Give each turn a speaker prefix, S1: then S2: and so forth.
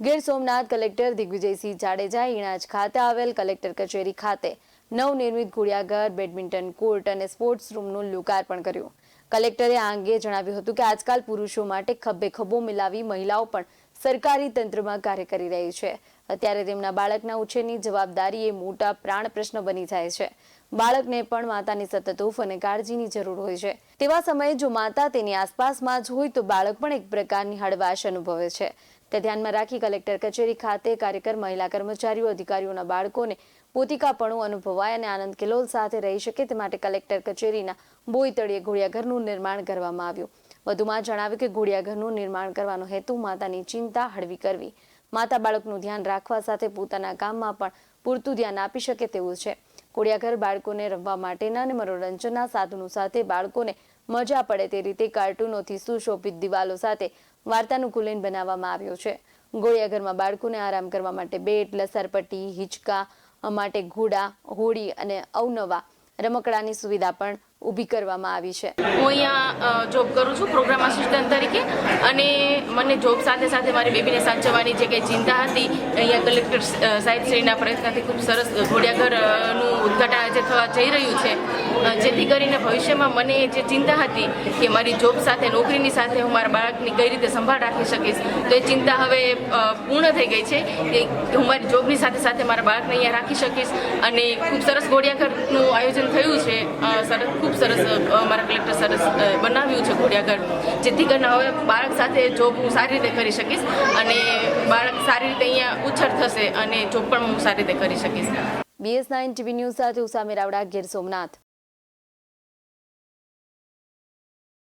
S1: Gir Somnath collector Digvijaysinh જાડેજાએ ઈણાજ ખાતે આવેલ કલેક્ટર કચેરી ખાતે નવનિર્મિત ઘોડિયાઘર, બેડમિન્ટન કોર્ટ અને સ્પોર્ટ્સ રૂમનું લોકાર્પણ કર્યું. કલેક્ટરે આ અંગે જણાવ્યું હતું કે આજકાલ પુરુષો માટે ખભે ખભો મિલાવી મહિલાઓ પણ સરકારી તંત્રમાં કાર્ય કરી રહી છે. અત્યારે તેમના બાળકના ઉછેરની જવાબદારી એ મોટા પ્રાણ પ્રશ્ન બની જાય છે. બાળકને પણ માતાની સતત હૂંફ અને કાળજીની જરૂર હોય છે. તેવા સમયે જો માતા તેની આસપાસમાં જ હોય તો બાળક પણ એક પ્રકારની હળવાશ અનુભવે છે. તે ધ્યાનમાં રાખી કલેક્ટર કચેરી ખાતે કાર્યકર મહિલા કર્મચારીઓ, અધિકારીઓના બાળકોને પોતિકાપણું અનુભવાય અને આનંદ કિલોલ સાથે રહી શકે તે માટે કલેક્ટર કચેરીના બોયતળિયે ઘોડિયાઘરનું નિર્માણ કરવામાં આવ્યું. વધુમાં જણાવ્યું કે ઘોડિયાઘરનું નિર્માણ કરવાનો હેતુ માતાની ચિંતા હળવી કરવી, માતા બાળકનું ધ્યાન રાખવા સાથે પોતાના કામમાં પણ પૂરતું ધ્યાન આપી શકે તેવું છે. ઘોડિયાઘર બાળકોને રમવા માટેના અને મનોરંજનના સાધનો સાથે બાળકોને મજા પડે તે રીતે કાર્ટૂનોથી સુશોભિત દિવાલો સાથે વાર્તાનુકૂલન બનાવવામાં આવ્યો છે. ઘોડિયાઘરમાં બાળકોને આરામ કરવા માટે બેટ, લસરપટ્ટી, હિંચકા માટે ઘોડા, હોડી અને અવનવા રમકડાની સુવિધા પણ ઊભી કરવામાં આવી છે.
S2: હું અહીંયા જોબ કરું છું પ્રોગ્રામ આસિસ્ટન્ટ તરીકે, અને મને જોબ સાથે સાથે મારી બેબીને સાચવવાની જે કંઈ ચિંતા હતી, અહીંયા કલેક્ટર સાહેબશ્રીના પ્રયત્નથી ખૂબ સરસ ઘોડિયાઘરનું ઉદ્ઘાટન આજે થવા જઈ રહ્યું છે, જેથી કરીને ભવિષ્યમાં મને જે ચિંતા હતી કે મારી જોબ સાથે, નોકરીની સાથે હું મારા બાળકની કઈ રીતે સંભાળ રાખી શકીશ, તો એ ચિંતા હવે પૂર્ણ થઈ ગઈ છે કે હું મારી જોબની સાથે સાથે મારા બાળકને અહીંયા રાખી શકીશ. અને ખૂબ સરસ ઘોડિયાઘરનું આયોજન થયું છે, ખૂબ સરસ મારા કલેક્ટર સરસ બનાવ્યું છે ઘોડિયાઘર, જેથી કરીને હવે બાળક સાથે જોબ હું સારી રીતે કરી શકીશ અને બાળક સારી રીતે અહીંયા ઉછેર થશે અને જોબ પણ હું સારી રીતે કરી શકીશ.
S1: BS9 TV ન્યૂઝ સાથે ઉસામે રાવડા, ગીર સોમનાથ.